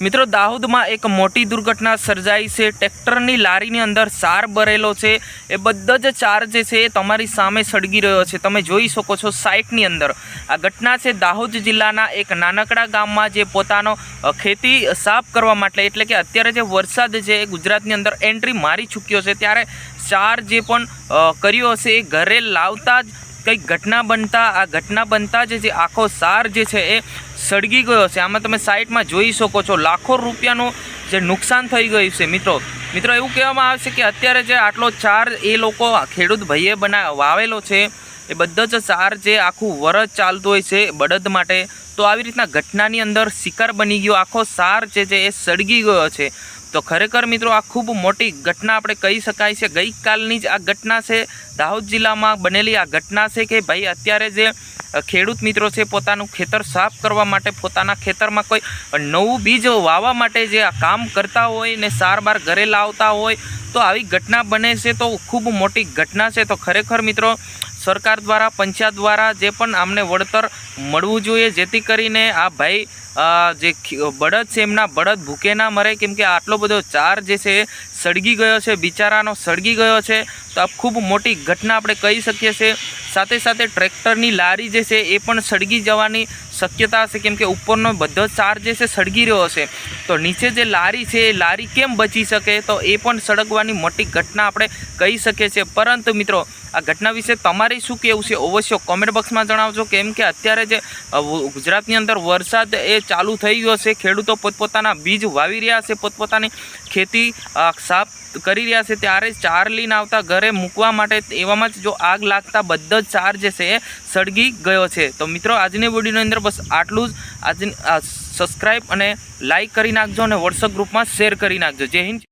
मित्रों दाहोद में एक मोटी दुर्घटना सर्जाई है। ट्रेक्टरनी लारीनी अंदर सार भरेलो है। ए बधा ज चार जे छे तमारी सामे सळगी रह्यो छे। तमे जोई शको छो साइटनी अंदर आ घटना छे दाहोद जिल्लाना एक नानकड़ा गाममां जे पोतानो खेती साफ करवा माटे एटले के अत्यारे जे वरसाद जे गुजरातनी अंदर एंट्री मारी चूक्यो छे त्यारे चार जे पण कर्यो छे घरे लावता ज कई घटना बनता जे आखो सार जे छे ए सळगी गयो छे। आमां तमे साइटमां जोई शको छो लाखों रूपियानुं जे नुकसान थई गयुं छे। मित्रों एवुं कहेवामां आवे छे के अत्यारे जे आटलो चार ए लोको खेडूत भाईए वावेलो छे ए बधा ज चार जे आखुं वरस चालतुं होय छे बळद माटे तो आवी रीतना घटनानी अंदर शिकार बनी गयो आखो सार जे ए सळगी गयो छे। तो खरेखर मित्रों आ खूब मोटी घटना आपणे कही शकाय छे। गई कालनी ज आ घटना छे दाहोद जिल्लामां बनेली आ घटना छे के भाई अत्यारे जे खेडूत मित्रों छे पोतानुं खेतर साफ करवा माटे पोताना खेतरमां कोई नवुं बीज वावा माटे जे आ काम करता होय ने सार बार घरे लावता होय तो आवी घटना बने छे तो खूब मोटी घटना छे। तो खरेखर मित्रों सरकार द्वारा पंचायत द्वारा जे पण आमने वळतर मळवुं जोईए जेथी करीने आ भाई जे बळद छे एमना बळद भूखे ना मरे केम के आटलो बधो चार जे छे सळगी गयो छे बिचारानो सळगी गयो छे। तो आ खूब मोटी घटना आपणे कही शकीए छे। साथे साथे ट्रेक्टरनी लारी जे छे ए पण सळगी जवानी शक्यता छे केम के उपरनो बधो चार जे छे सळगी रह्यो छे तो नीचे जे लारी छे लारी केम बची शके तो ए पण सळगवानी मोटी घटना आपणे कही शकीए छे। परंतु मित्रों आ घटना विषे तमारे शुं कहेवुं छे अवश्य कॉमेंट बॉक्स में जणावजो केम के अत्यारे जे गुजरातनी अंदर वरसाद ए चालू थई गयो छे खेडूतो पोतपोताना बीज वावी रह्या छे पोतपोतानी खेती साफ करी रह्या छे त्यारे चार लईने आवता घरे मूकवा माटे एवामां ज जो आग लागता बधा चार जे छे सळगी गयो छे। तो मित्रों आजनी विडियोनी अंदर बस आटलुं ज। आज सब्सक्राइब अने लाइक करी नाखजो अने व्हाट्सएप ग्रुप में शेर करी नाखजो। जय हिंद।